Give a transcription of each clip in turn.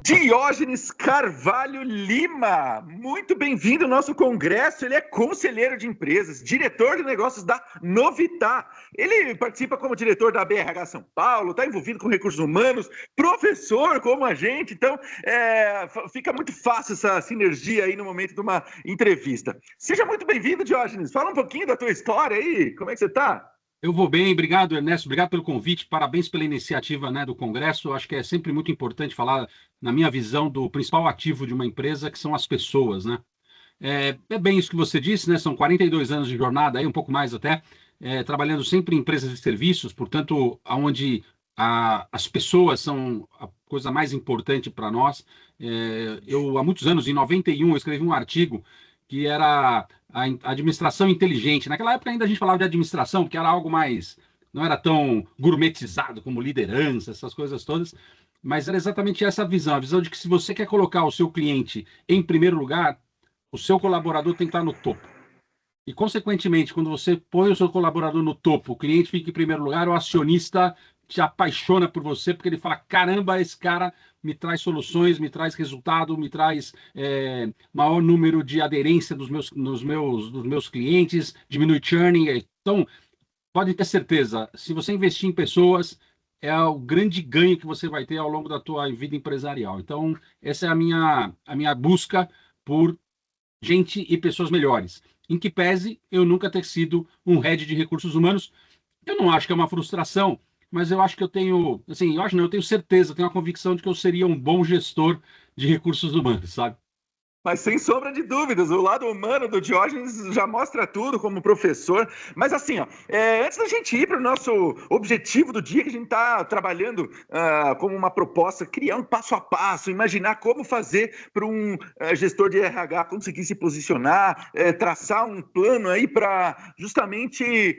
Diógenes Carvalho Lima, muito bem-vindo ao nosso congresso. Ele é conselheiro de empresas, diretor de negócios da Novitá. Ele participa como diretor da BRH São Paulo, está envolvido com recursos humanos, professor como a gente, então fica muito fácil essa sinergia aí no momento de uma entrevista. Seja muito bem-vindo, Diógenes. Fala um pouquinho da tua história aí, como é que você está? Eu vou bem, obrigado, Ernesto, obrigado pelo convite, parabéns pela iniciativa, né, do Congresso. Acho que é sempre muito importante falar, na minha visão, do principal ativo de uma empresa, que são as pessoas, né? É bem isso que você disse, né? São 42 anos de jornada, aí, um pouco mais até, trabalhando sempre em empresas de serviços, portanto, onde as pessoas são a coisa mais importante para nós. Há muitos anos, em 91, eu escrevi um artigo que era a administração inteligente. Naquela época ainda a gente falava de administração, porque era algo mais, não era tão gourmetizado como liderança, essas coisas todas, mas era exatamente essa a visão de que se você quer colocar o seu cliente em primeiro lugar, o seu colaborador tem que estar no topo. E, consequentemente, quando você põe o seu colaborador no topo, o cliente fica em primeiro lugar, o acionista te apaixona por você, porque ele fala, caramba, esse cara me traz soluções, me traz resultado, me traz maior número de aderência dos meus clientes, diminui churning. Então, pode ter certeza, se você investir em pessoas, é o grande ganho que você vai ter ao longo da tua vida empresarial. Então, essa é a minha busca por gente e pessoas melhores. Em que pese eu nunca ter sido um head de recursos humanos, eu não acho que é uma frustração, mas eu acho que eu tenho, assim, eu tenho certeza, tenho a convicção de que eu seria um bom gestor de recursos humanos, sabe? Mas sem sombra de dúvidas, o lado humano do Diógenes já mostra tudo como professor. Mas assim, ó, antes da gente ir para o nosso objetivo do dia, que a gente está trabalhando como uma proposta, criar um passo a passo, imaginar como fazer para um gestor de RH conseguir se posicionar, traçar um plano aí para justamente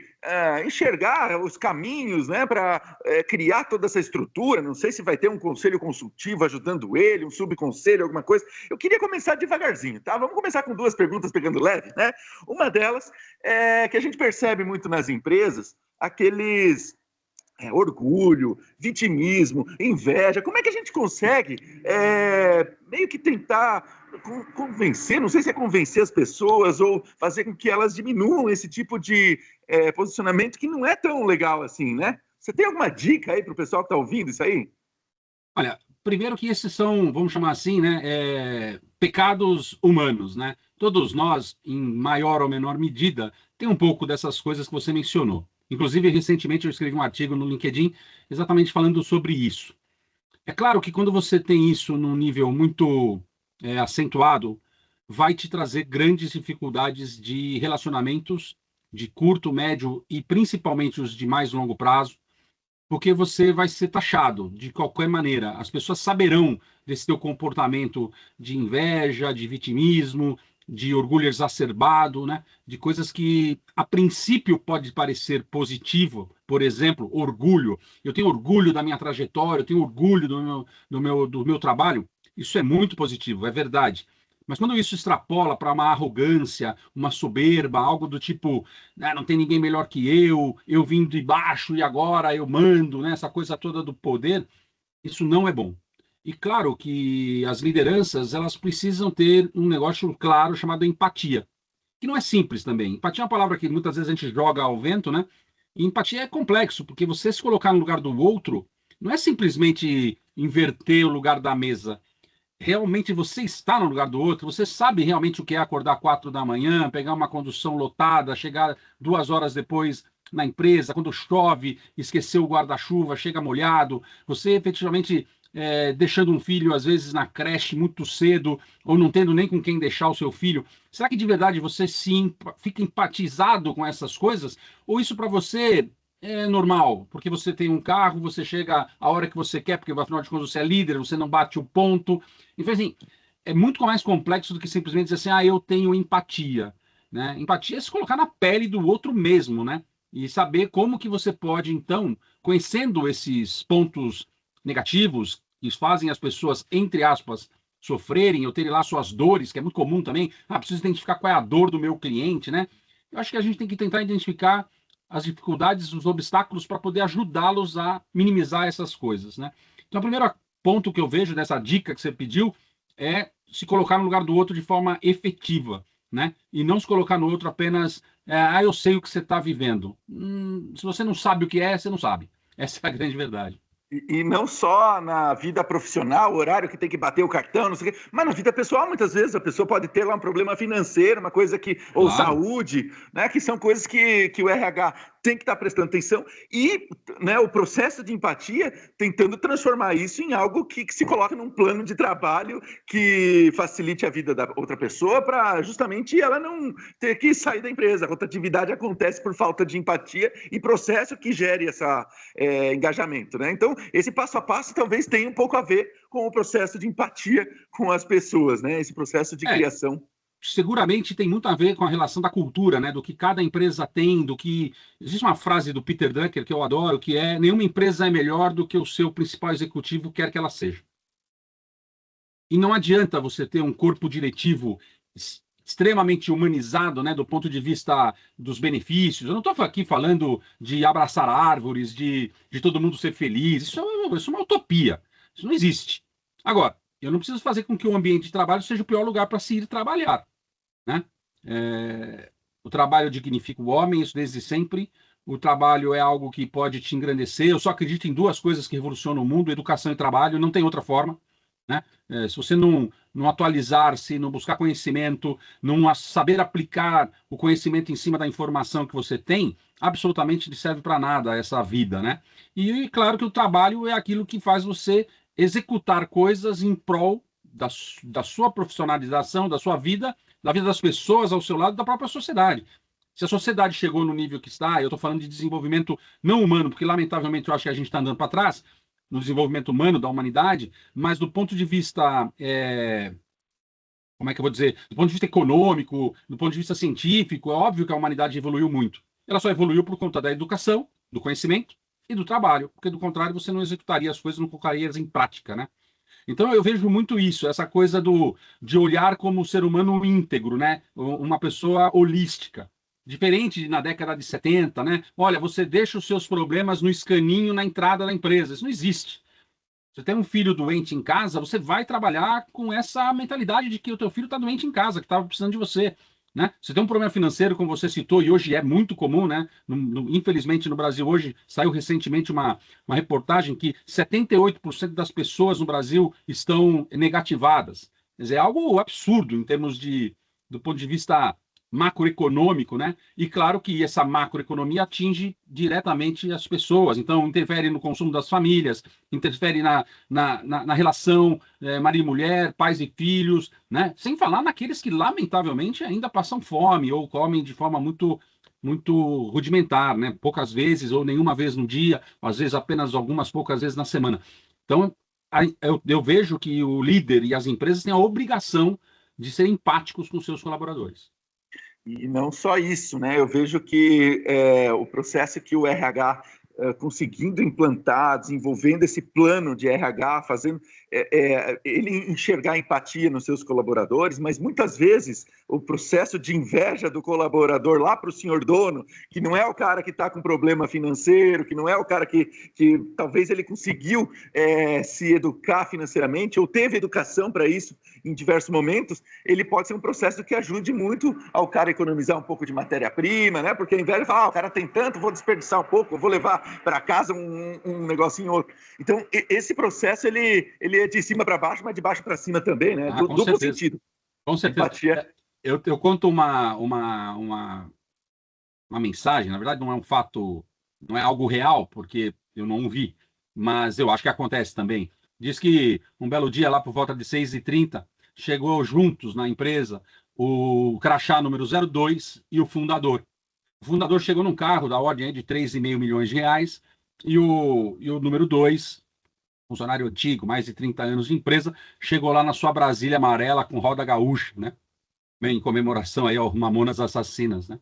enxergar os caminhos, né, para criar toda essa estrutura. Não sei se vai ter um conselho consultivo ajudando ele, um subconselho, alguma coisa. Eu queria começar devagarzinho, tá? Vamos começar com duas perguntas pegando leve, né? Uma delas é que a gente percebe muito nas empresas aqueles orgulho, vitimismo, inveja. Como é que a gente consegue meio que tentar convencer, não sei se é convencer as pessoas ou fazer com que elas diminuam esse tipo de posicionamento que não é tão legal assim, né? Você tem alguma dica aí para o pessoal que está ouvindo isso aí? Olha, primeiro que esses são, vamos chamar assim, né, pecados humanos, né? Todos nós, em maior ou menor medida, tem um pouco dessas coisas que você mencionou. Inclusive, recentemente eu escrevi um artigo no LinkedIn exatamente falando sobre isso. É claro que quando você tem isso num nível muito acentuado, vai te trazer grandes dificuldades de relacionamentos de curto, médio e principalmente os de mais longo prazo, porque você vai ser taxado de qualquer maneira. As pessoas saberão desse teu comportamento de inveja, de vitimismo, de orgulho exacerbado, né? De coisas que a princípio pode parecer positivo, por exemplo, orgulho. Eu tenho orgulho da minha trajetória, eu tenho orgulho do meu trabalho. Isso é muito positivo, é verdade. Mas quando isso extrapola para uma arrogância, uma soberba, algo do tipo, né, não tem ninguém melhor que eu vim de baixo e agora eu mando, né, essa coisa toda do poder, isso não é bom. E claro que as lideranças, elas precisam ter um negócio claro chamado empatia, que não é simples também. Empatia é uma palavra que muitas vezes a gente joga ao vento, né? E empatia é complexo, porque você se colocar no lugar do outro, não é simplesmente inverter o lugar da mesa, realmente você está no lugar do outro, você sabe realmente o que é acordar 4 da manhã, pegar uma condução lotada, chegar 2 horas depois na empresa, quando chove, esquecer o guarda-chuva, chega molhado, você efetivamente deixando um filho, às vezes, na creche muito cedo, ou não tendo nem com quem deixar o seu filho. Será que de verdade você fica empatizado com essas coisas? Ou isso para você é normal, porque você tem um carro, você chega a hora que você quer, porque afinal de contas você é líder, você não bate o ponto. Então, assim, é muito mais complexo do que simplesmente dizer assim, eu tenho empatia, né? Empatia é se colocar na pele do outro mesmo, né? E saber como que você pode, então, conhecendo esses pontos negativos que fazem as pessoas, entre aspas, sofrerem ou terem lá suas dores, que é muito comum também. Preciso identificar qual é a dor do meu cliente, né? Eu acho que a gente tem que tentar identificar as dificuldades, os obstáculos para poder ajudá-los a minimizar essas coisas, né? Então, a primeira ponto que eu vejo dessa dica que você pediu é se colocar no lugar do outro de forma efetiva, né? E não se colocar no outro apenas, eu sei o que você está vivendo. Se você não sabe o que é, você não sabe. Essa é a grande verdade. E não só na vida profissional, o horário que tem que bater o cartão, não sei o quê, mas na vida pessoal, muitas vezes, a pessoa pode ter lá um problema financeiro, uma coisa que, ou Claro. saúde, né, que são coisas que o RH tem que estar prestando atenção, e, né, o processo de empatia tentando transformar isso em algo que se coloca num plano de trabalho que facilite a vida da outra pessoa para justamente ela não ter que sair da empresa. A rotatividade acontece por falta de empatia e processo que gere esse engajamento, né? Então, esse passo a passo talvez tenha um pouco a ver com o processo de empatia com as pessoas, né? Esse processo de criação. Seguramente tem muito a ver com a relação da cultura, né? Do que cada empresa tem, do que... Existe uma frase do Peter Drucker que eu adoro, que é: nenhuma empresa é melhor do que o seu principal executivo quer que ela seja. E não adianta você ter um corpo diretivo extremamente humanizado, né, do ponto de vista dos benefícios. Eu não estou aqui falando de abraçar árvores, de todo mundo ser feliz. Isso é uma utopia. Isso não existe. Agora, eu não preciso fazer com que o ambiente de trabalho seja o pior lugar para se ir trabalhar, né? O trabalho dignifica o homem, isso desde sempre. O trabalho é algo que pode te engrandecer. Eu só acredito em duas coisas que revolucionam o mundo: educação e trabalho. Não tem outra forma, né? Se você não atualizar-se, não buscar conhecimento, não saber aplicar o conhecimento em cima da informação que você tem, absolutamente não serve para nada essa vida, né? E claro que o trabalho é aquilo que faz você executar coisas em prol da sua profissionalização, da sua vida, da vida das pessoas ao seu lado, da própria sociedade. Se a sociedade chegou no nível que está, eu estou falando de desenvolvimento não humano, porque lamentavelmente eu acho que a gente está andando para trás no desenvolvimento humano da humanidade, mas do ponto de vista, como é que eu vou dizer, do ponto de vista econômico, do ponto de vista científico, é óbvio que a humanidade evoluiu muito. Ela só evoluiu por conta da educação, do conhecimento e do trabalho, porque do contrário você não executaria as coisas, não colocaria em prática, né? Então eu vejo muito isso, essa coisa de olhar como um ser humano íntegro, né? Uma pessoa holística. Diferente de na década de 70, né? Olha, você deixa os seus problemas no escaninho na entrada da empresa. Isso não existe. Você tem um filho doente em casa, você vai trabalhar com essa mentalidade de que o teu filho está doente em casa, que estava precisando de você, né? Você tem um problema financeiro, como você citou, e hoje é muito comum, né? Infelizmente, no Brasil, hoje saiu recentemente uma reportagem que 78% das pessoas no Brasil estão negativadas. Quer dizer, é algo absurdo em termos do ponto de vista macroeconômico, né? E claro que essa macroeconomia atinge diretamente as pessoas, então interfere no consumo das famílias, interfere na relação marido e mulher, pais e filhos, né? Sem falar naqueles que lamentavelmente ainda passam fome ou comem de forma muito rudimentar, né? Poucas vezes ou nenhuma vez no dia, às vezes apenas algumas poucas vezes na semana. Então eu vejo que o líder e as empresas têm a obrigação de serem empáticos com seus colaboradores. E não só isso, né? Eu vejo que o processo que o RH conseguindo implantar, desenvolvendo esse plano de RH, fazendo ele enxergar empatia nos seus colaboradores, mas muitas vezes o processo de inveja do colaborador lá para o senhor dono, que não é o cara que está com problema financeiro, que não é o cara que talvez ele conseguiu se educar financeiramente ou teve educação para isso em diversos momentos, ele pode ser um processo que ajude muito ao cara economizar um pouco de matéria-prima, né? Porque a inveja fala, o cara tem tanto, vou desperdiçar um pouco, eu vou levar para casa um negocinho outro. Então, esse processo, ele é de cima para baixo, mas de baixo para cima também, né? Duplo sentido. Com certeza. Empatia. Eu conto uma mensagem, na verdade não é um fato, não é algo real, porque eu não vi, mas eu acho que acontece também. Diz que um belo dia, lá por volta de 6h30, chegou juntos na empresa o crachá número 02 e o fundador. O fundador chegou num carro da ordem de 3,5 milhões de reais e o número 2, funcionário antigo, mais de 30 anos de empresa, chegou lá na sua Brasília amarela com roda gaúcha, né? Em comemoração aí ao Mamonas Assassinas, né?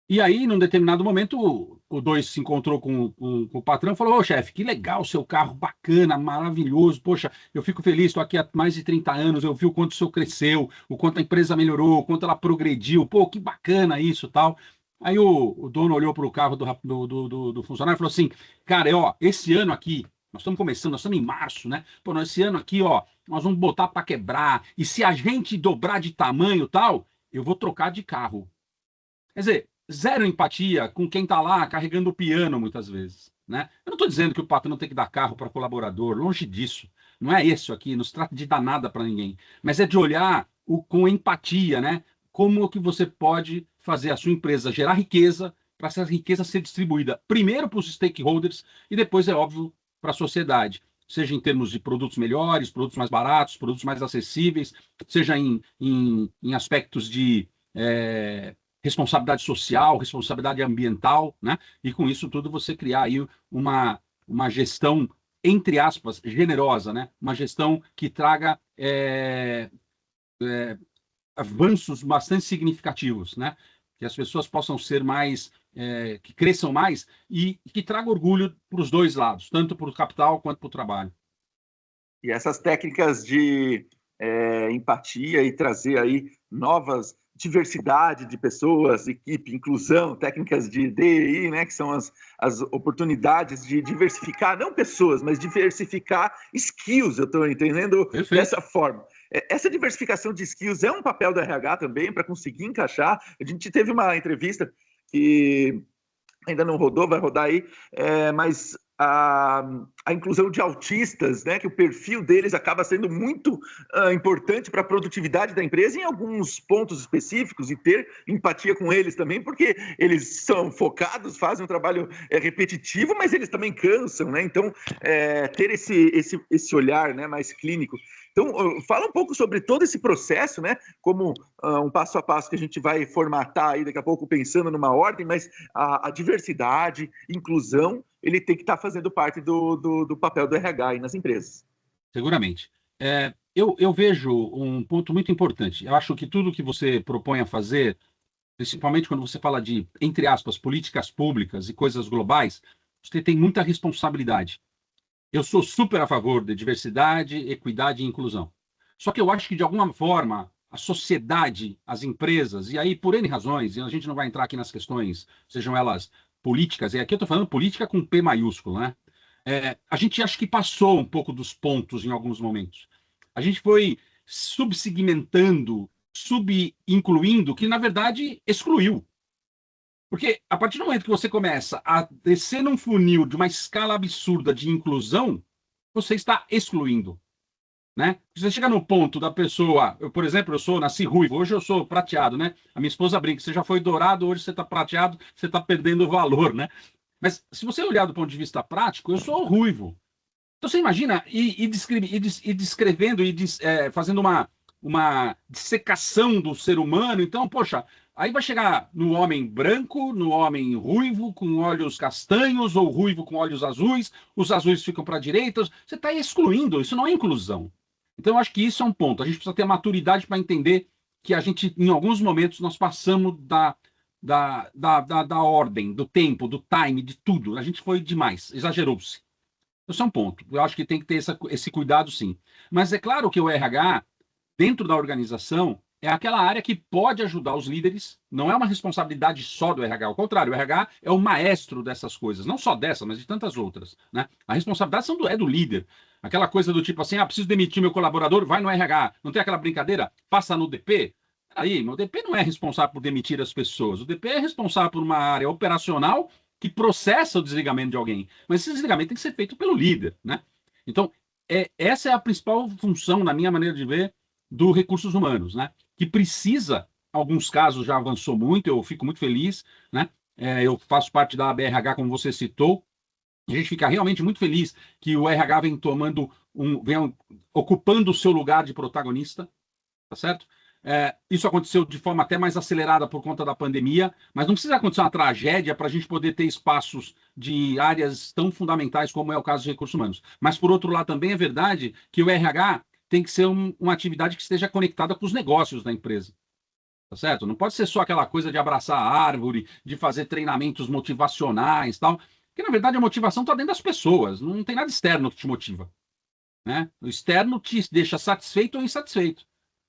E aí, num determinado momento, o 2 se encontrou com o patrão e falou: ô, chefe, que legal o seu carro, bacana, maravilhoso. Poxa, eu fico feliz, estou aqui há mais de 30 anos, eu vi o quanto o senhor cresceu, o quanto a empresa melhorou, o quanto ela progrediu. Pô, que bacana isso, tal. Aí o dono olhou para o carro do funcionário e falou assim: cara, esse ano aqui, Nós estamos começando, nós estamos em março, né? Pô, esse ano aqui, ó, nós vamos botar para quebrar. E se a gente dobrar de tamanho e tal, eu vou trocar de carro. Quer dizer, zero empatia com quem está lá carregando o piano, muitas vezes, né? Eu não estou dizendo que o patrão tem que dar carro para colaborador, longe disso. Não é isso aqui, não se trata de dar nada para ninguém. Mas é de olhar com empatia, né? Como que você pode fazer a sua empresa gerar riqueza para essa riqueza ser distribuída primeiro para os stakeholders e depois, é óbvio, para a sociedade. Seja em termos de produtos melhores, produtos mais baratos, produtos mais acessíveis, seja em aspectos de responsabilidade social, responsabilidade ambiental, né? E com isso tudo você criar aí uma gestão, entre aspas, generosa, né? Uma gestão que traga avanços bastante significativos, né? Que as pessoas possam ser mais, que cresçam mais e que traga orgulho para os dois lados, tanto para o capital quanto para o trabalho. E essas técnicas de empatia e trazer aí novas diversidade de pessoas, equipe, inclusão, técnicas de DEI, né, que são as oportunidades de diversificar, não pessoas, mas diversificar skills, eu estou entendendo dessa forma. Essa diversificação de skills é um papel do RH também, para conseguir encaixar. A gente teve uma entrevista que ainda não rodou, vai rodar aí, mas a inclusão de autistas, né, que o perfil deles acaba sendo muito importante para a produtividade da empresa em alguns pontos específicos e ter empatia com eles também, porque eles são focados, fazem um trabalho repetitivo, mas eles também cansam, né? Então, ter esse olhar, né, mais clínico. Então, fala um pouco sobre todo esse processo, né? Como um passo a passo que a gente vai formatar aí daqui a pouco, pensando numa ordem, mas a diversidade, inclusão, ele tem que estar fazendo parte do papel do RH aí nas empresas. Seguramente. Eu vejo um ponto muito importante. Eu acho que tudo que você propõe a fazer, principalmente quando você fala de, entre aspas, políticas públicas e coisas globais, você tem muita responsabilidade. Eu sou super a favor de diversidade, equidade e inclusão. Só que eu acho que, de alguma forma, a sociedade, as empresas, e aí por N razões, e a gente não vai entrar aqui nas questões, sejam elas políticas, e aqui eu estou falando política com P maiúsculo, né? A gente acha que passou um pouco dos pontos em alguns momentos. A gente foi subsegmentando, subincluindo, que na verdade excluiu. Porque a partir do momento que você começa a descer num funil de uma escala absurda de inclusão, você está excluindo, né? Você chega no ponto da pessoa, por exemplo, nasci ruivo, hoje eu sou prateado, né? A minha esposa brinca, você já foi dourado, hoje você está prateado, você está perdendo valor, né? Mas se você olhar do ponto de vista prático, eu sou ruivo. Então você imagina descrevendo fazendo uma dissecação do ser humano. Então, poxa, aí vai chegar no homem branco, no homem ruivo, com olhos castanhos, ou ruivo com olhos azuis, os azuis ficam para a direita. Você está excluindo, isso não é inclusão. Então, eu acho que isso é um ponto. A gente precisa ter maturidade para entender que a gente, em alguns momentos, nós passamos da ordem, do tempo, do time, de tudo. A gente foi demais, exagerou-se. Esse é um ponto. Eu acho que tem que ter esse cuidado, sim. Mas é claro que o RH, dentro da organização, é aquela área que pode ajudar os líderes. Não é uma responsabilidade só do RH. Ao contrário, o RH é o maestro dessas coisas. Não só dessa, mas de tantas outras. Né? A responsabilidade é do líder. Aquela coisa do tipo assim, preciso demitir meu colaborador, vai no RH. Não tem aquela brincadeira? Passa no DP. Aí, o DP não é responsável por demitir as pessoas. O DP é responsável por uma área operacional que processa o desligamento de alguém. Mas esse desligamento tem que ser feito pelo líder, né? Então, essa é a principal função, na minha maneira de ver, do recursos humanos, né? Que precisa, em alguns casos já avançou muito, eu fico muito feliz, né? Eu faço parte da BRH, como você citou, a gente fica realmente muito feliz que o RH vem vem ocupando o seu lugar de protagonista, tá certo? Isso aconteceu de forma até mais acelerada por conta da pandemia, mas não precisa acontecer uma tragédia para a gente poder ter espaços de áreas tão fundamentais como é o caso de recursos humanos. Mas, por outro lado, também é verdade que o RH tem que ser uma atividade que esteja conectada com os negócios da empresa. Tá certo? Não pode ser só aquela coisa de abraçar a árvore, de fazer treinamentos motivacionais e tal, porque, na verdade, a motivação está dentro das pessoas, não tem nada externo que te motiva. Né? O externo te deixa satisfeito ou insatisfeito.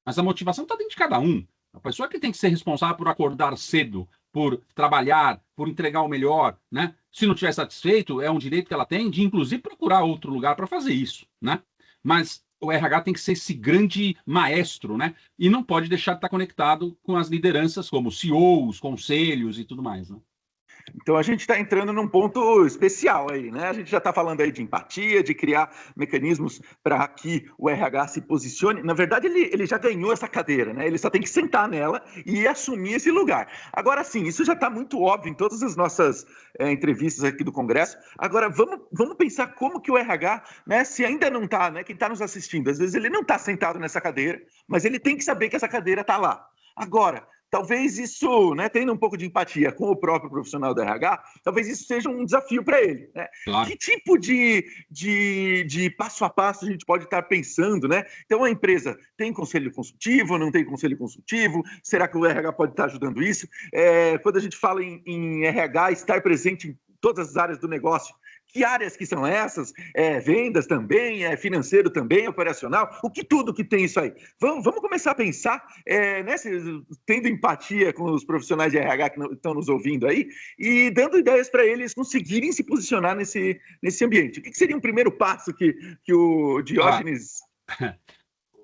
Mas a motivação está dentro de cada um. A pessoa que tem que ser responsável por acordar cedo, por trabalhar, por entregar o melhor, né? Se não estiver satisfeito, é um direito que ela tem de, inclusive, procurar outro lugar para fazer isso, né? Mas o RH tem que ser esse grande maestro, né? E não pode deixar de estar conectado com as lideranças, como CEOs, conselhos e tudo mais, né? Então a gente está entrando num ponto especial aí, né? A gente já está falando aí de empatia, de criar mecanismos para que o RH se posicione. Na verdade, ele já ganhou essa cadeira, né? Ele só tem que sentar nela e assumir esse lugar. Agora sim, isso já está muito óbvio em todas as nossas entrevistas aqui do Congresso. Agora, vamos pensar como que o RH, né, se ainda não está, né, quem está nos assistindo, às vezes ele não está sentado nessa cadeira, mas ele tem que saber que essa cadeira está lá. Agora, talvez isso, né, tendo um pouco de empatia com o próprio profissional do RH, talvez isso seja um desafio para ele, né? Claro. Que tipo de passo a passo a gente pode estar pensando, né? Então, a empresa tem conselho consultivo, não tem conselho consultivo? Será que o RH pode estar ajudando isso? Quando a gente fala em RH, estar presente em todas as áreas do negócio, que áreas que são essas? Vendas também, financeiro também, operacional? Tudo que tem isso aí? Vamos começar a pensar, né, tendo empatia com os profissionais de RH que estão nos ouvindo aí e dando ideias para eles conseguirem se posicionar nesse ambiente. O que seria um primeiro passo que o Diógenes...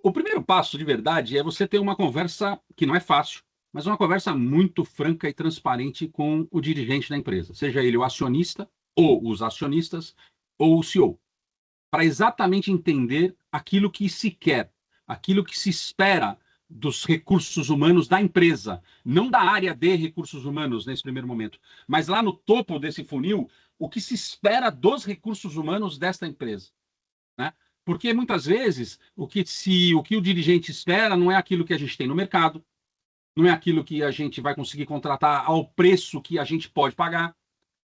O primeiro passo, de verdade, é você ter uma conversa que não é fácil, mas uma conversa muito franca e transparente com o dirigente da empresa, seja ele o acionista, ou os acionistas, ou o CEO, para exatamente entender aquilo que se quer, aquilo que se espera dos recursos humanos da empresa, não da área de recursos humanos nesse primeiro momento, mas lá no topo desse funil, o que se espera dos recursos humanos desta empresa, né? Porque muitas vezes o que o dirigente espera não é aquilo que a gente tem no mercado, não é aquilo que a gente vai conseguir contratar ao preço que a gente pode pagar,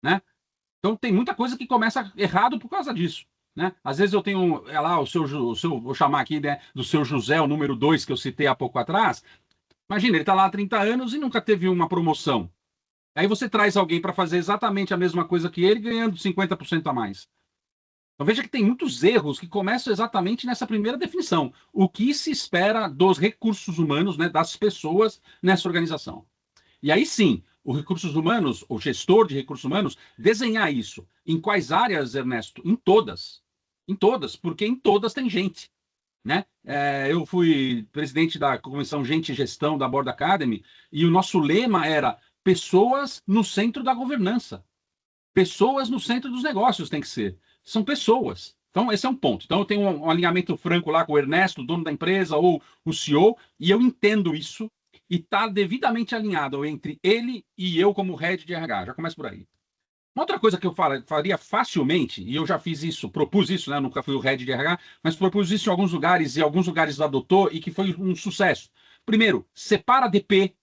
né? Então tem muita coisa que começa errado por causa disso, né? Às vezes eu tenho, lá, o seu, vou chamar aqui, né, do seu José, o número 2 que eu citei há pouco atrás. Imagina, ele está lá há 30 anos e nunca teve uma promoção. Aí você traz alguém para fazer exatamente a mesma coisa que ele, ganhando 50% a mais. Então veja que tem muitos erros que começam exatamente nessa primeira definição. O que se espera dos recursos humanos, né, das pessoas nessa organização. E aí sim, os recursos humanos, o gestor de recursos humanos, desenhar isso. Em quais áreas, Ernesto? Em todas. Em todas, porque em todas tem gente, né? Eu fui presidente da Comissão Gente e Gestão da Board Academy e o nosso lema era pessoas no centro da governança. Pessoas no centro dos negócios tem que ser. São pessoas. Então, esse é um ponto. Então, eu tenho um alinhamento franco lá com o Ernesto, dono da empresa, ou o CEO, e eu entendo isso e está devidamente alinhado entre ele e eu como head de RH. Já começa por aí. Uma outra coisa que eu faria facilmente, e eu já fiz isso, propus isso, né? Nunca fui o head de RH, mas propus isso em alguns lugares, e alguns lugares adotou, e que foi um sucesso. Primeiro, separa DP,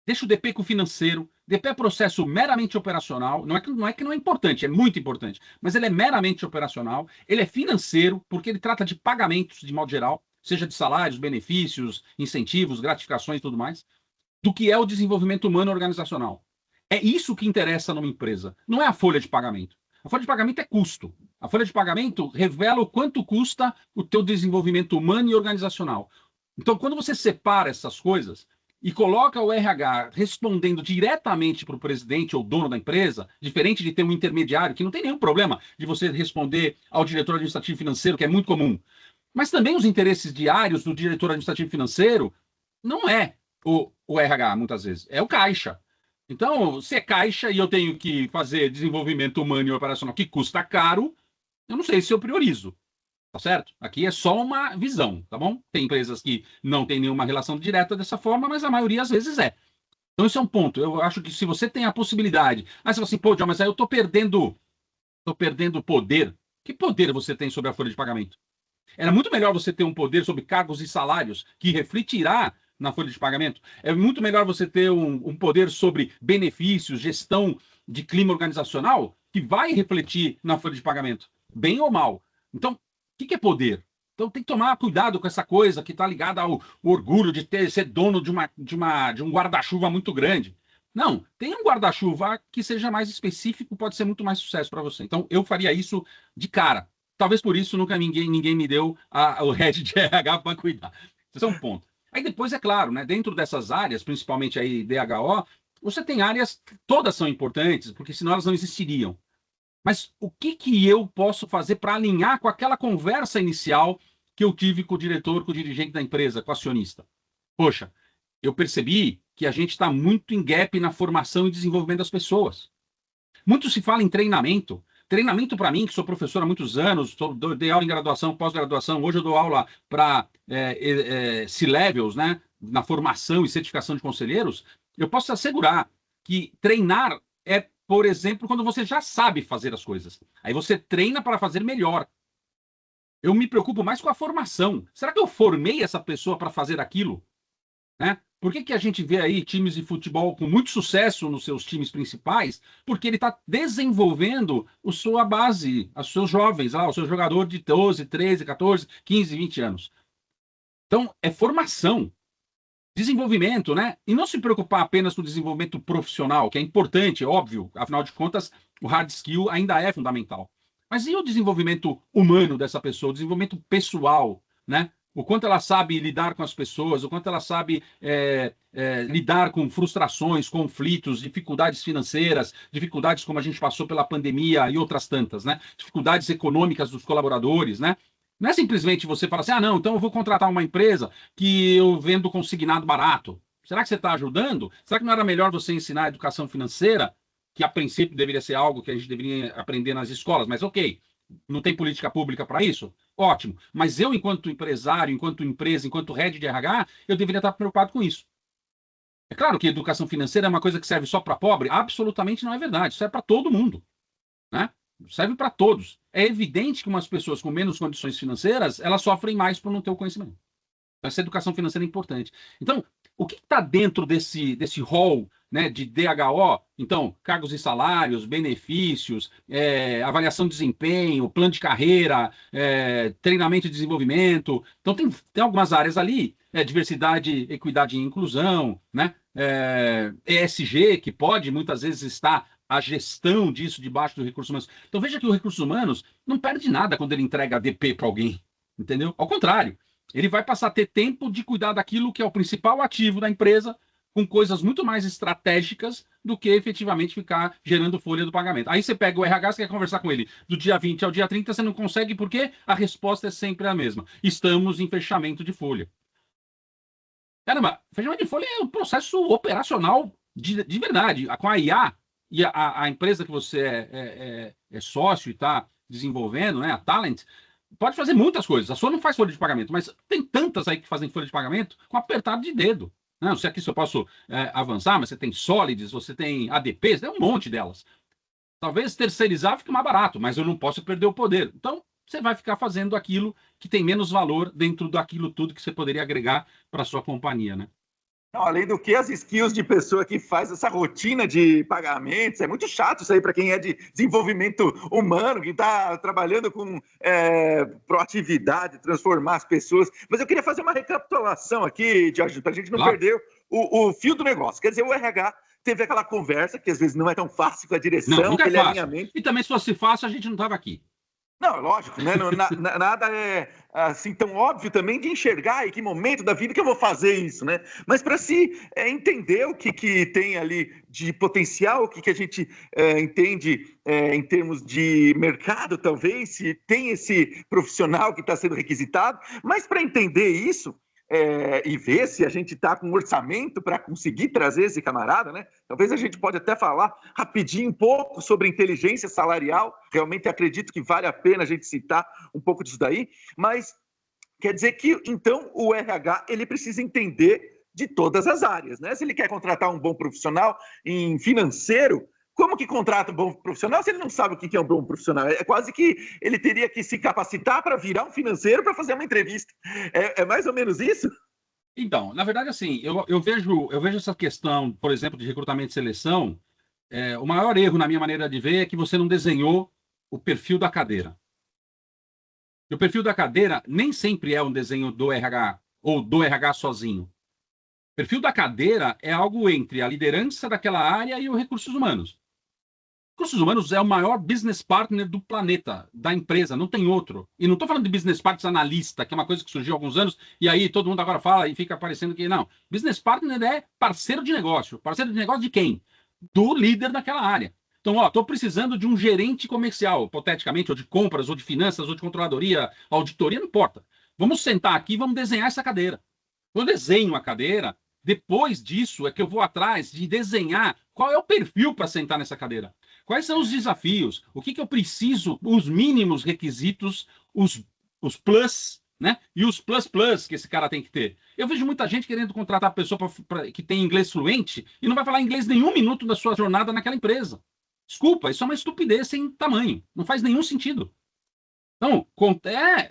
deixa o DP com o financeiro. DP é processo meramente operacional, não é que não é importante, é muito importante, mas ele é meramente operacional, ele é financeiro, porque ele trata de pagamentos de modo geral, seja de salários, benefícios, incentivos, gratificações e tudo mais, do que é o desenvolvimento humano organizacional. É isso que interessa numa empresa, não é a folha de pagamento. A folha de pagamento é custo. A folha de pagamento revela o quanto custa o teu desenvolvimento humano e organizacional. Então, quando você separa essas coisas e coloca o RH respondendo diretamente para o presidente ou dono da empresa, diferente de ter um intermediário, que não tem nenhum problema de você responder ao diretor administrativo financeiro, que é muito comum. Mas também os interesses diários do diretor administrativo financeiro não é o RH, muitas vezes, é o caixa. Então, se é caixa e eu tenho que fazer desenvolvimento humano e operacional que custa caro, eu não sei se eu priorizo, tá certo? Aqui é só uma visão, tá bom? Tem empresas que não têm nenhuma relação direta dessa forma, mas a maioria às vezes é. Então, esse é um ponto. Eu acho que se você tem a possibilidade, você fala assim, pô, John, mas aí eu tô perdendo poder. Que poder você tem sobre a folha de pagamento? Era muito melhor você ter um poder sobre cargos e salários que refletirá na folha de pagamento. É muito melhor você ter um poder sobre benefícios, gestão de clima organizacional, que vai refletir na folha de pagamento, bem ou mal. Então, o que é poder? Então, tem que tomar cuidado com essa coisa que está ligada ao orgulho de ser dono de um guarda-chuva muito grande. Não, tem um guarda-chuva que seja mais específico, pode ser muito mais sucesso para você. Então, eu faria isso de cara. Talvez por isso nunca ninguém me deu o head de RH para cuidar. Esse é um ponto. Aí depois, é claro, né, dentro dessas áreas, principalmente aí DHO, você tem áreas, todas são importantes, porque senão elas não existiriam. Mas o que eu posso fazer para alinhar com aquela conversa inicial que eu tive com o diretor, com o dirigente da empresa, com o acionista? Poxa, eu percebi que a gente está muito em gap na formação e desenvolvimento das pessoas. Muito se fala em treinamento. Treinamento, para mim, que sou professor há muitos anos, dei aula em graduação, pós-graduação, hoje eu dou aula para C-Levels, né, na formação e certificação de conselheiros, eu posso te assegurar que treinar é, por exemplo, quando você já sabe fazer as coisas. Aí você treina para fazer melhor. Eu me preocupo mais com a formação. Será que eu formei essa pessoa para fazer aquilo? Né? Por que a gente vê aí times de futebol com muito sucesso nos seus times principais? Porque ele está desenvolvendo a sua base, os seus jovens, o seu jogador de 12, 13, 14, 15, 20 anos. Então, é formação, desenvolvimento, né? E não se preocupar apenas com o desenvolvimento profissional, que é importante, é óbvio, afinal de contas, o hard skill ainda é fundamental. Mas e o desenvolvimento humano dessa pessoa, o desenvolvimento pessoal, né? O quanto ela sabe lidar com as pessoas, o quanto ela sabe lidar com frustrações, conflitos, dificuldades financeiras, dificuldades como a gente passou pela pandemia e outras tantas, né? Dificuldades econômicas dos colaboradores, né? Não é simplesmente você falar assim, não, então eu vou contratar uma empresa que eu vendo consignado barato. Será que você está ajudando? Será que não era melhor você ensinar a educação financeira, que a princípio deveria ser algo que a gente deveria aprender nas escolas? Mas ok, não tem política pública para isso? Ótimo. Mas eu, enquanto empresário, enquanto empresa, enquanto head de RH, eu deveria estar preocupado com isso. É claro que educação financeira é uma coisa que serve só para pobre? Absolutamente não é verdade. Serve para todo mundo, né? Serve para todos. É evidente que umas pessoas com menos condições financeiras, elas sofrem mais por não ter o conhecimento. Essa educação financeira é importante. Então, o que está dentro desse rol, né, de DHO? Então, cargos e salários, benefícios, avaliação de desempenho, plano de carreira, treinamento e desenvolvimento. Então, tem algumas áreas ali, diversidade, equidade e inclusão, né? ESG, que pode muitas vezes estar a gestão disso debaixo do recursos humanos. Então, veja que o recursos humanos não perde nada quando ele entrega ADP para alguém, entendeu? Ao contrário, ele vai passar a ter tempo de cuidar daquilo que é o principal ativo da empresa, com coisas muito mais estratégicas do que efetivamente ficar gerando folha do pagamento. Aí você pega o RH, você quer conversar com ele do dia 20 ao dia 30, você não consegue porque a resposta é sempre a mesma. Estamos em fechamento de folha. Caramba, fechamento de folha é um processo operacional de verdade. Com a IA e a empresa que você é sócio e está desenvolvendo, né, a Talent, pode fazer muitas coisas. A sua não faz folha de pagamento, mas tem tantas aí que fazem folha de pagamento com apertado de dedo. Não sei aqui se eu posso avançar, mas você tem Solids, você tem ADPs, tem um monte delas. Talvez terceirizar fique mais barato, mas eu não posso perder o poder. Então, você vai ficar fazendo aquilo que tem menos valor dentro daquilo tudo que você poderia agregar para a sua companhia, né? Não, além do que, as skills de pessoa que faz essa rotina de pagamentos, é muito chato isso aí para quem é de desenvolvimento humano, que está trabalhando com proatividade, transformar as pessoas. Mas eu queria fazer uma recapitulação aqui, Jorge, para a gente não perder o fio do negócio. Quer dizer, o RH teve aquela conversa, que às vezes não é tão fácil com a direção, não, nunca é fácil. alinhamento. E também, se fosse fácil, a gente não estava aqui. Não, lógico, né? Nada é assim tão óbvio também de enxergar em que momento da vida que eu vou fazer isso, né? Mas para se entender o que tem ali de potencial, o que a gente entende em termos de mercado, talvez, se tem esse profissional que está sendo requisitado, mas para entender isso, e ver se a gente está com um orçamento para conseguir trazer esse camarada, né? Talvez a gente pode até falar rapidinho um pouco sobre inteligência salarial. Realmente acredito que vale a pena a gente citar um pouco disso daí, mas quer dizer que, então, o RH ele precisa entender de todas as áreas, né? Se ele quer contratar um bom profissional em financeiro, como que contrata um bom profissional se ele não sabe o que é um bom profissional? É quase que ele teria que se capacitar para virar um financeiro para fazer uma entrevista. É mais ou menos isso? Então, na verdade, assim, eu vejo essa questão, por exemplo, de recrutamento e seleção. O maior erro, na minha maneira de ver, é que você não desenhou o perfil da cadeira. E o perfil da cadeira nem sempre é um desenho do RH ou do RH sozinho. O perfil da cadeira é algo entre a liderança daquela área e os recursos humanos. Recursos humanos é o maior business partner do planeta, da empresa, não tem outro. E não estou falando de business partners analista, que é uma coisa que surgiu há alguns anos, e aí todo mundo agora fala e fica parecendo que não. Business partner é parceiro de negócio. Parceiro de negócio de quem? Do líder daquela área. Então, ó, estou precisando de um gerente comercial, hipoteticamente, ou de compras, ou de finanças, ou de controladoria, auditoria, não importa. Vamos sentar aqui e vamos desenhar essa cadeira. Quando eu desenho a cadeira, depois disso é que eu vou atrás de desenhar qual é o perfil para sentar nessa cadeira. Quais são os desafios? O que eu preciso, os mínimos requisitos, os plus, né? E os plus que esse cara tem que ter. Eu vejo muita gente querendo contratar pessoa que tem inglês fluente e não vai falar inglês nenhum minuto da sua jornada naquela empresa. Desculpa, isso é uma estupidez sem tamanho. Não faz nenhum sentido. Então,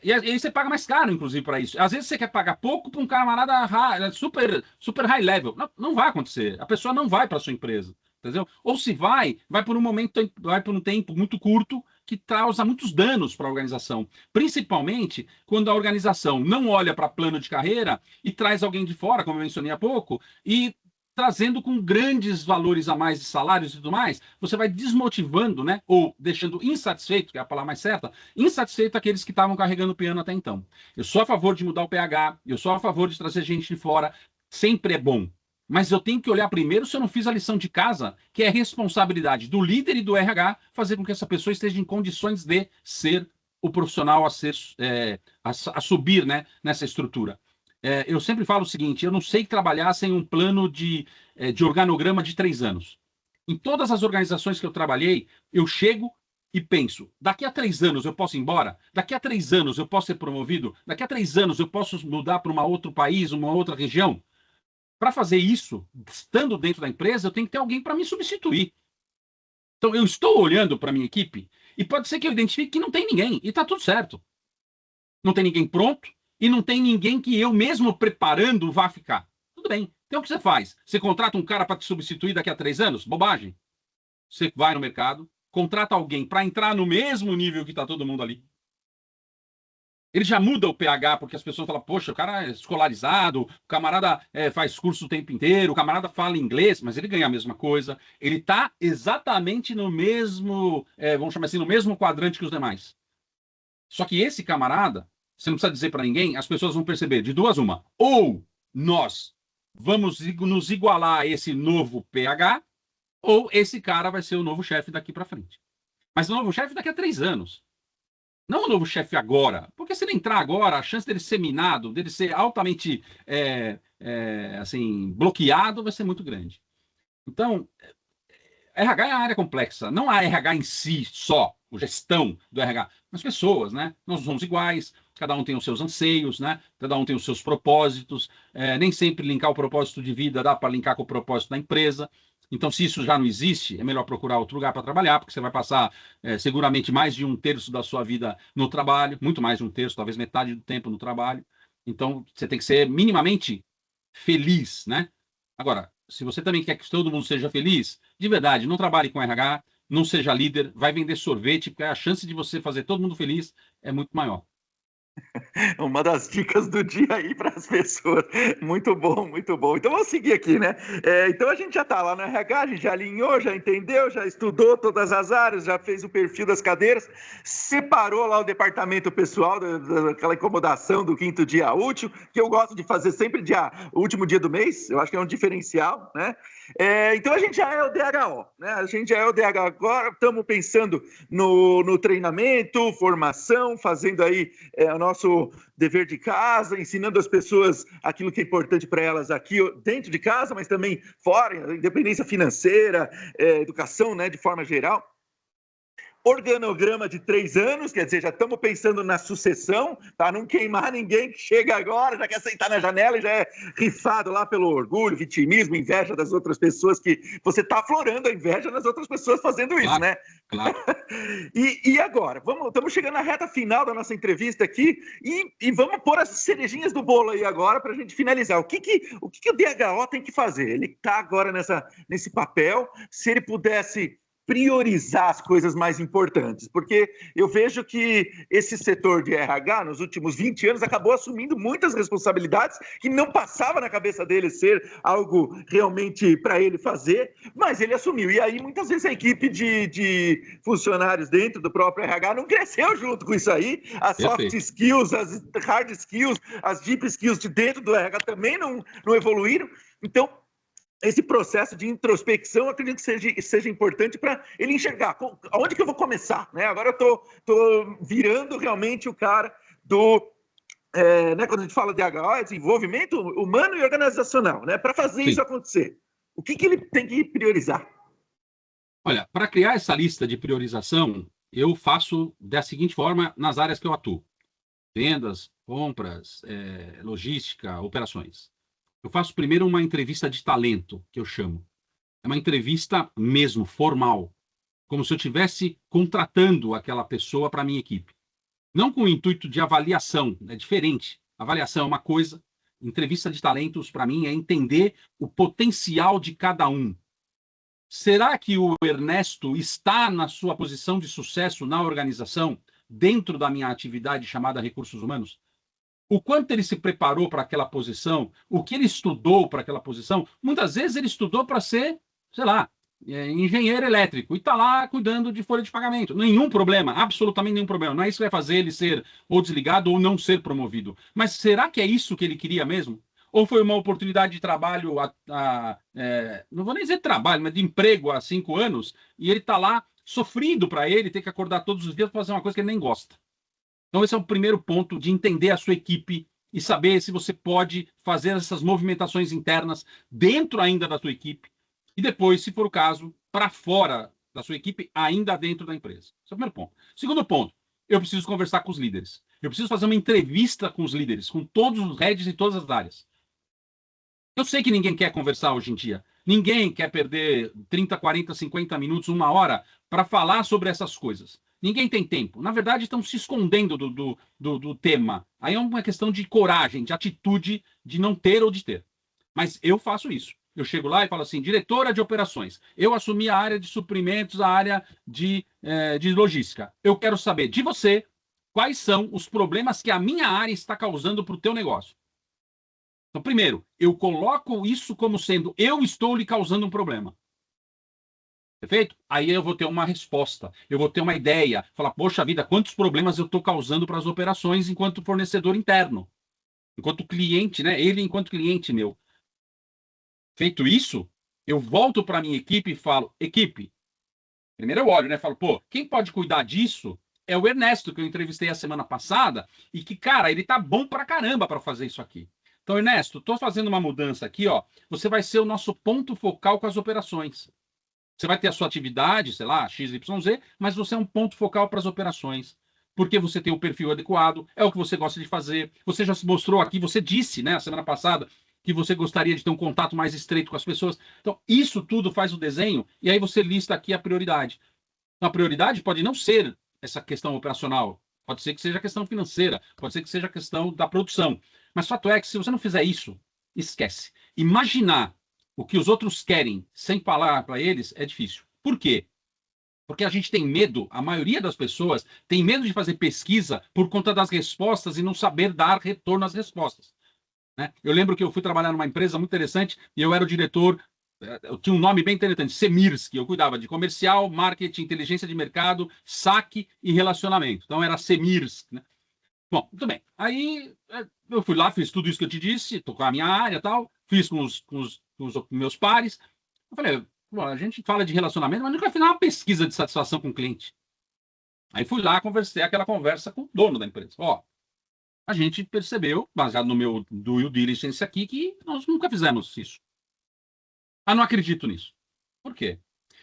e aí você paga mais caro, inclusive, para isso. Às vezes você quer pagar pouco para um camarada super high level. Não, não vai acontecer. A pessoa não vai para sua empresa. Entendeu? Ou se vai por um momento, vai por um tempo muito curto que causa muitos danos para a organização. Principalmente quando a organização não olha para plano de carreira e traz alguém de fora, como eu mencionei há pouco, e trazendo com grandes valores a mais de salários e tudo mais, você vai desmotivando, né? Ou deixando insatisfeito, que é a palavra mais certa, insatisfeito aqueles que estavam carregando o piano até então. Eu sou a favor de mudar o PH, eu sou a favor de trazer gente de fora, sempre é bom. Mas eu tenho que olhar primeiro se eu não fiz a lição de casa, que é responsabilidade do líder e do RH fazer com que essa pessoa esteja em condições de ser o profissional a subir, né, nessa estrutura. Eu sempre falo o seguinte, eu não sei trabalhar sem um plano de organograma de 3 anos. Em todas as organizações que eu trabalhei, eu chego e penso, daqui a 3 anos eu posso ir embora? Daqui a 3 anos eu posso ser promovido? Daqui a 3 anos eu posso mudar para um outro país, uma outra região? Para fazer isso, estando dentro da empresa, eu tenho que ter alguém para me substituir. Então, eu estou olhando para a minha equipe e pode ser que eu identifique que não tem ninguém e está tudo certo. Não tem ninguém pronto e não tem ninguém que eu mesmo preparando vá ficar. Tudo bem. Então, o que você faz? Você contrata um cara para te substituir daqui a 3 anos? Bobagem. Você vai no mercado, contrata alguém para entrar no mesmo nível que está todo mundo ali. Ele já muda o pH, porque as pessoas falam, poxa, o cara é escolarizado, o camarada faz curso o tempo inteiro, o camarada fala inglês, mas ele ganha a mesma coisa. Ele está exatamente no mesmo, vamos chamar assim, no mesmo quadrante que os demais. Só que esse camarada, você não precisa dizer para ninguém, as pessoas vão perceber de duas uma. Ou nós vamos nos igualar a esse novo pH, ou esse cara vai ser o novo chefe daqui para frente. Mas o novo chefe daqui a 3 anos. Não o novo chefe agora, porque se ele entrar agora, a chance dele ser minado, dele ser altamente assim, bloqueado, vai ser muito grande. Então, RH é uma área complexa, não a RH em si só, a gestão do RH, mas pessoas, né? Nós somos iguais, cada um tem os seus anseios, né? Cada um tem os seus propósitos, nem sempre linkar o propósito de vida dá para linkar com o propósito da empresa. Então, se isso já não existe, é melhor procurar outro lugar para trabalhar, porque você vai passar seguramente mais de 1/3 da sua vida no trabalho, muito mais de 1/3, talvez metade do tempo no trabalho. Então, você tem que ser minimamente feliz, né? Agora, se você também quer que todo mundo seja feliz, de verdade, não trabalhe com RH, não seja líder, vai vender sorvete, porque a chance de você fazer todo mundo feliz é muito maior. Uma das dicas do dia aí para as pessoas. Muito bom, muito bom. Então vamos seguir aqui, né? Então a gente já está lá no RH, a gente já alinhou, já entendeu, já estudou todas as áreas, já fez o perfil das cadeiras, separou lá o departamento pessoal daquela incomodação do 5º dia útil, que eu gosto de fazer sempre o último dia do mês, eu acho que é um diferencial, né? Então a gente já é o DHO, né? A gente já é o DHO agora, estamos pensando no treinamento, formação, fazendo aí o nosso dever de casa, ensinando as pessoas aquilo que é importante para elas aqui dentro de casa, mas também fora, independência financeira, educação, né, de forma geral. Organograma de 3 anos, quer dizer, já estamos pensando na sucessão, para não queimar ninguém que chega agora, já quer sentar na janela e já é rifado lá pelo orgulho, vitimismo, inveja das outras pessoas, que você está aflorando a inveja nas outras pessoas fazendo isso, Claro, né? claro. E agora? Estamos chegando na reta final da nossa entrevista aqui e vamos pôr as cerejinhas do bolo aí agora para a gente finalizar. O que o DHO tem que fazer? Ele está agora nesse papel, se ele pudesse priorizar as coisas mais importantes, porque eu vejo que esse setor de RH, nos últimos 20 anos, acabou assumindo muitas responsabilidades que não passava na cabeça dele ser algo realmente para ele fazer, mas ele assumiu. E aí, muitas vezes, a equipe de funcionários dentro do próprio RH não cresceu junto com isso aí, as soft skills, as hard skills, as deep skills de dentro do RH também não evoluíram. Então, esse processo de introspecção, eu acredito que seja importante para ele enxergar aonde que eu vou começar, né? Agora eu tô virando realmente o cara do, né, quando a gente fala de RH, é desenvolvimento humano e organizacional, né? Para fazer isso acontecer, o que ele tem que priorizar? Olha, para criar essa lista de priorização, eu faço da seguinte forma nas áreas que eu atuo: vendas, compras, logística, operações. Eu faço primeiro uma entrevista de talento, que eu chamo. É uma entrevista mesmo, formal, como se eu estivesse contratando aquela pessoa para a minha equipe. Não com o intuito de avaliação, é diferente. Avaliação é uma coisa, entrevista de talentos, para mim, é entender o potencial de cada um. Será que o Ernesto está na sua posição de sucesso na organização, dentro da minha atividade chamada recursos humanos? O quanto ele se preparou para aquela posição, o que ele estudou para aquela posição. Muitas vezes ele estudou para ser, sei lá, engenheiro elétrico e está lá cuidando de folha de pagamento. Nenhum problema, absolutamente nenhum problema. Não é isso que vai fazer ele ser ou desligado ou não ser promovido. Mas será que é isso que ele queria mesmo? Ou foi uma oportunidade de trabalho, não vou nem dizer trabalho, mas de emprego há 5 anos, e ele está lá sofrido para ele ter que acordar todos os dias para fazer uma coisa que ele nem gosta. Então, esse é o primeiro ponto, de entender a sua equipe e saber se você pode fazer essas movimentações internas dentro ainda da sua equipe e depois, se for o caso, para fora da sua equipe, ainda dentro da empresa. Esse é o primeiro ponto. Segundo ponto, eu preciso conversar com os líderes. Eu preciso fazer uma entrevista com os líderes, com todos os heads de todas as áreas. Eu sei que ninguém quer conversar hoje em dia. Ninguém quer perder 30, 40, 50 minutos, 1 hora para falar sobre essas coisas. Ninguém tem tempo. Na verdade, estão se escondendo do tema. Aí é uma questão de coragem, de atitude, de não ter ou de ter. Mas eu faço isso. Eu chego lá e falo assim: diretora de operações, eu assumi a área de suprimentos, a área de logística. Eu quero saber de você quais são os problemas que a minha área está causando para o teu negócio. Então, primeiro, eu coloco isso como sendo eu estou lhe causando um problema. Perfeito? Aí eu vou ter uma resposta, eu vou ter uma ideia, falar: poxa vida, quantos problemas eu estou causando para as operações enquanto fornecedor interno, enquanto cliente, né? Ele enquanto cliente meu. Feito isso, eu volto para a minha equipe e falo: equipe, primeiro eu olho, né? Falo: pô, quem pode cuidar disso é o Ernesto, que eu entrevistei a semana passada, e que, cara, ele tá bom pra caramba para fazer isso aqui. Então, Ernesto, estou fazendo uma mudança aqui, ó. Você vai ser o nosso ponto focal com as operações. Você vai ter a sua atividade, sei lá, XYZ, mas você é um ponto focal para as operações. Porque você tem o perfil adequado, é o que você gosta de fazer. Você já se mostrou aqui, você disse, né, a semana passada, que você gostaria de ter um contato mais estreito com as pessoas. Então, isso tudo faz o desenho, e aí você lista aqui a prioridade. Então, a prioridade pode não ser essa questão operacional, pode ser que seja a questão financeira, pode ser que seja a questão da produção. Mas fato é que, se você não fizer isso, esquece. Imaginar o que os outros querem sem falar para eles é difícil. Por quê? Porque a gente tem medo, a maioria das pessoas tem medo de fazer pesquisa por conta das respostas e não saber dar retorno às respostas. Né? Eu lembro que eu fui trabalhar numa empresa muito interessante e eu era o diretor, eu tinha um nome bem interessante, Semirsky, eu cuidava de comercial, marketing, inteligência de mercado, saque e relacionamento. Então era Semirsky, né? Bom, muito bem. Aí eu fui lá, fiz tudo isso que eu te disse, tô com a minha área e tal, fiz com os meus pares. Eu falei: pô, a gente fala de relacionamento, mas nunca fiz uma pesquisa de satisfação com o cliente. Aí fui lá, conversei aquela conversa com o dono da empresa. Ó, a gente percebeu, baseado no meu due diligence aqui, que nós nunca fizemos isso. Ah, não acredito nisso. Por quê?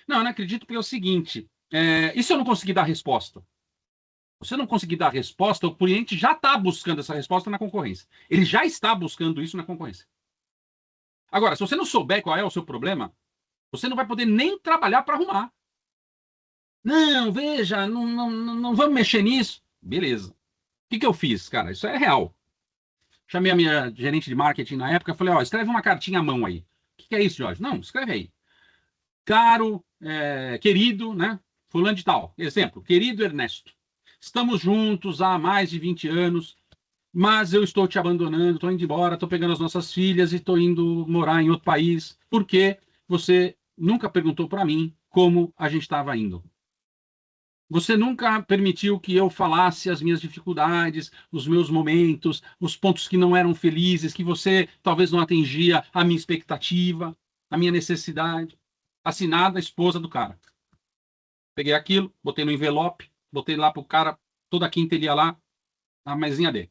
Não, eu não acredito porque é o seguinte, e se eu não conseguir dar resposta? Você não conseguir dar resposta, o cliente já está buscando essa resposta na concorrência. Ele já está buscando isso na concorrência. Agora, se você não souber qual é o seu problema, você não vai poder nem trabalhar para arrumar. Não, veja, não vamos mexer nisso. Beleza. O que eu fiz, cara? Isso é real. Chamei a minha gerente de marketing na época e falei: ó, escreve uma cartinha à mão aí. O que é isso, Jorge? Não, escreve aí. Caro querido, né? Fulano de tal. Exemplo, querido Ernesto. Estamos juntos há mais de 20 anos, mas eu estou te abandonando, estou indo embora, estou pegando as nossas filhas e estou indo morar em outro país, porque você nunca perguntou para mim como a gente estava indo. Você nunca permitiu que eu falasse as minhas dificuldades, os meus momentos, os pontos que não eram felizes, que você talvez não atingia a minha expectativa, a minha necessidade. Assinada a esposa do cara. Peguei aquilo, botei no envelope, botei lá pro cara, toda quinta ele ia lá, a mesinha dele.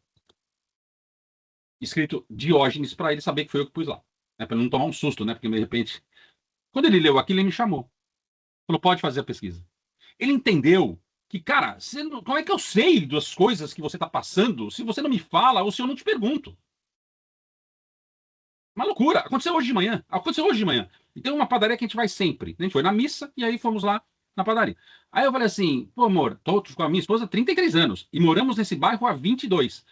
Escrito Diógenes para ele saber que foi eu que pus lá. Né, para ele não tomar um susto, né? Porque de repente. Quando ele leu aquilo, ele me chamou. Falou, pode fazer a pesquisa. Ele entendeu que, cara, como é que eu sei das coisas que você está passando se você não me fala ou se eu não te pergunto? Uma loucura. Aconteceu hoje de manhã. Aconteceu hoje de manhã. E tem uma padaria que a gente vai sempre. A gente foi na missa e aí fomos lá na padaria. Aí eu falei assim, pô, amor, tô com a minha esposa há 33 anos e moramos nesse bairro há 22.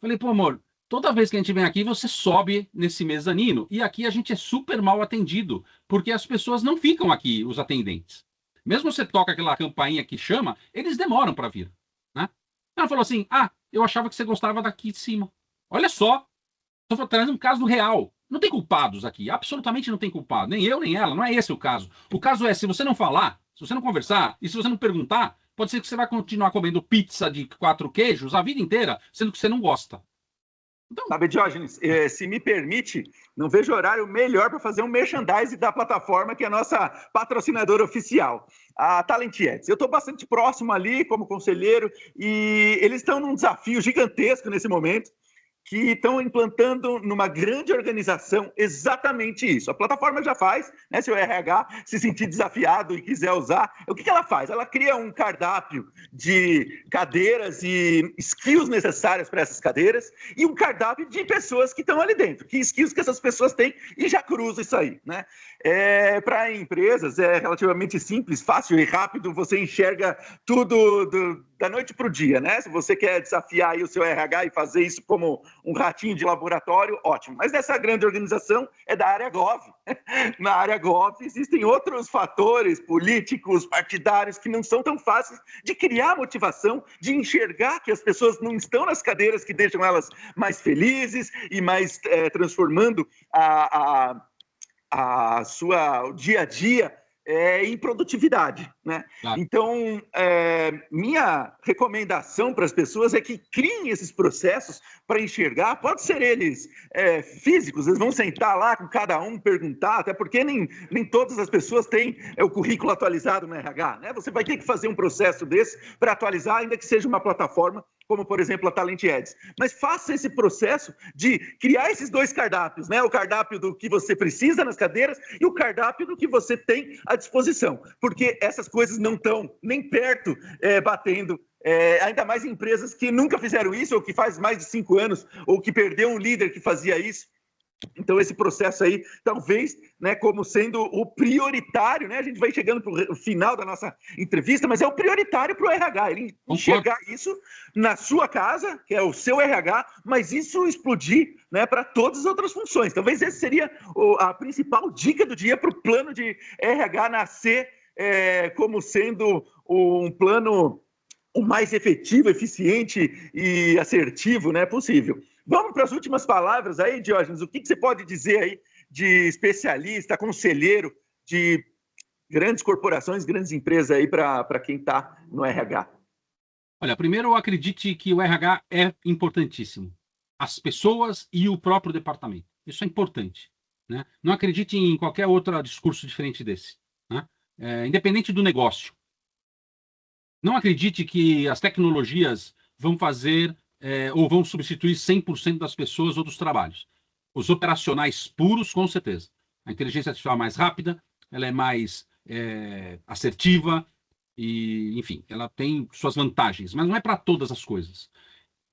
Falei, pô, amor, toda vez que a gente vem aqui, você sobe nesse mezanino e aqui a gente é super mal atendido, porque as pessoas não ficam aqui, os atendentes. Mesmo você toca aquela campainha que chama, eles demoram para vir, né? Ela falou assim, eu achava que você gostava daqui de cima. Olha só, estou trazendo um caso real. Não tem culpados aqui, absolutamente não tem culpado, nem eu nem ela, não é esse o caso. O caso é, se você não falar, se você não conversar e se você não perguntar, pode ser que você vai continuar comendo pizza de 4 queijos a vida inteira, sendo que você não gosta. Então... Sabe, Diógenes, se me permite, não vejo horário melhor para fazer um merchandising da plataforma, que é a nossa patrocinadora oficial, a TalentEds. Eu estou bastante próximo ali como conselheiro e eles estão num desafio gigantesco nesse momento, que estão implantando numa grande organização exatamente isso. A plataforma já faz, né, se o RH se sentir desafiado e quiser usar, o que ela faz? Ela cria um cardápio de cadeiras e skills necessárias para essas cadeiras e um cardápio de pessoas que estão ali dentro, que skills que essas pessoas têm e já cruza isso aí, né? Para empresas é relativamente simples, fácil e rápido, você enxerga tudo da noite para o dia, né? Se você quer desafiar aí o seu RH e fazer isso como um ratinho de laboratório, ótimo. Mas nessa grande organização é da área Gov. Na área Gov existem outros fatores políticos, partidários, que não são tão fáceis de criar motivação, de enxergar que as pessoas não estão nas cadeiras que deixam elas mais felizes e mais transformando o dia a dia em produtividade, né? Claro. Então, minha recomendação para as pessoas é que criem esses processos para enxergar, pode ser eles físicos, eles vão sentar lá com cada um, perguntar, até porque nem todas as pessoas têm o currículo atualizado no RH, né? Você vai ter que fazer um processo desse para atualizar, ainda que seja uma plataforma como, por exemplo, a TalentEds. Mas faça esse processo de criar esses dois cardápios, né? O cardápio do que você precisa nas cadeiras e o cardápio do que você tem à disposição. Porque essas coisas não estão nem perto batendo, ainda mais em empresas que nunca fizeram isso, ou que faz mais de 5 anos, ou que perdeu um líder que fazia isso. Então, esse processo aí, talvez, né, como sendo o prioritário, né? A gente vai chegando para o final da nossa entrevista, mas é o prioritário para o RH, ele enxergar isso na sua casa, que é o seu RH, mas isso explodir, né, para todas as outras funções. Talvez essa seria a principal dica do dia para o plano de RH nascer como sendo um plano o mais efetivo, eficiente e assertivo, né, possível. Vamos para as últimas palavras aí, Diógenes. O que você pode dizer aí de especialista, conselheiro de grandes corporações, grandes empresas aí para quem está no RH? Olha, primeiro, acredite que o RH é importantíssimo. As pessoas e o próprio departamento. Isso é importante, né? Não acredite em qualquer outro discurso diferente desse, né? Independente do negócio. Não acredite que as tecnologias vão fazer ou vão substituir 100% das pessoas ou dos trabalhos. Os operacionais puros, com certeza. A inteligência artificial é mais rápida, ela é mais assertiva e, enfim, ela tem suas vantagens, mas não é para todas as coisas.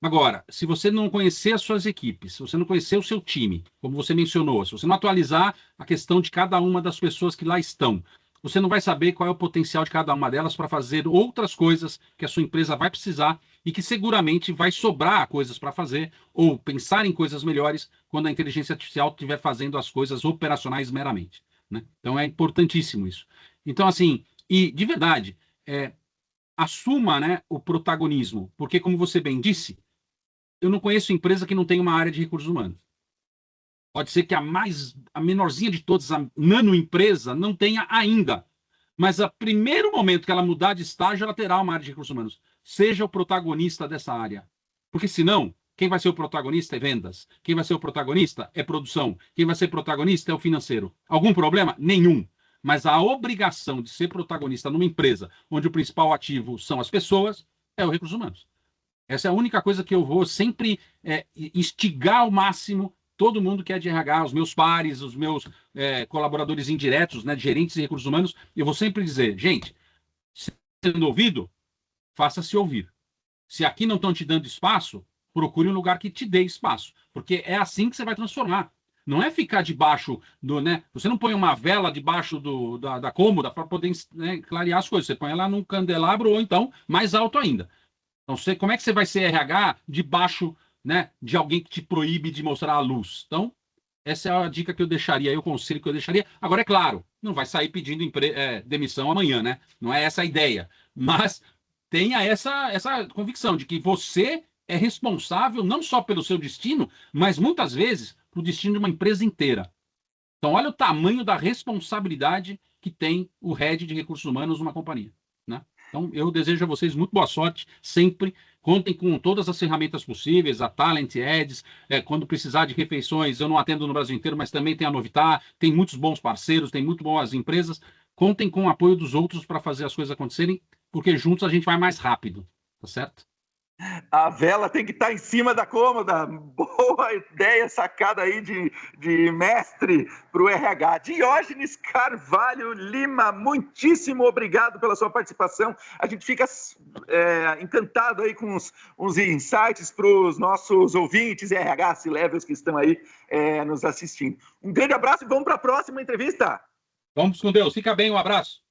Agora, se você não conhecer as suas equipes, se você não conhecer o seu time, como você mencionou, se você não atualizar a questão de cada uma das pessoas que lá estão, você não vai saber qual é o potencial de cada uma delas para fazer outras coisas que a sua empresa vai precisar e que seguramente vai sobrar coisas para fazer ou pensar em coisas melhores quando a inteligência artificial estiver fazendo as coisas operacionais meramente, né? Então é importantíssimo isso. Então, assim, e de verdade, assuma, né, o protagonismo, porque, como você bem disse, eu não conheço empresa que não tenha uma área de recursos humanos. Pode ser que a menorzinha de todas, a nanoempresa, não tenha ainda. Mas a primeiro momento que ela mudar de estágio, ela terá uma área de recursos humanos. Seja o protagonista dessa área. Porque senão, quem vai ser o protagonista é vendas. Quem vai ser o protagonista é produção. Quem vai ser protagonista é o financeiro. Algum problema? Nenhum. Mas a obrigação de ser protagonista numa empresa onde o principal ativo são as pessoas é o recursos humanos. Essa é a única coisa que eu vou sempre instigar ao máximo todo mundo que é de RH, os meus pares, os meus colaboradores indiretos, né, gerentes de recursos humanos, eu vou sempre dizer, gente, sendo ouvido, faça-se ouvir. Se aqui não estão te dando espaço, procure um lugar que te dê espaço, porque é assim que você vai transformar. Não é ficar debaixo do, né? Você não põe uma vela debaixo da cômoda para poder, né, clarear as coisas. Você põe ela num candelabro ou então mais alto ainda. Então, como é que você vai ser RH debaixo, né, de alguém que te proíbe de mostrar a luz? Então, essa é a dica que eu deixaria, o conselho que eu deixaria. Agora, é claro, não vai sair pedindo demissão amanhã, né? Não é essa a ideia. Mas tenha essa convicção de que você é responsável não só pelo seu destino, mas muitas vezes para o destino de uma empresa inteira. Então, olha o tamanho da responsabilidade que tem o head de recursos humanos numa companhia, né? Então, eu desejo a vocês muito boa sorte, sempre. Contem com todas as ferramentas possíveis, a Talent Ads, quando precisar de refeições, eu não atendo no Brasil inteiro, mas também tem a Novitar, tem muitos bons parceiros, tem muito boas empresas. Contem com o apoio dos outros para fazer as coisas acontecerem, porque juntos a gente vai mais rápido, tá certo? A vela tem que estar em cima da cômoda. Boa ideia, sacada aí de mestre para o RH. Diógenes Carvalho Lima, muitíssimo obrigado pela sua participação. A gente fica encantado aí com uns insights para os nossos ouvintes e RH C-Levels que estão aí nos assistindo. Um grande abraço e vamos para a próxima entrevista. Vamos com Deus. Fica bem, um abraço.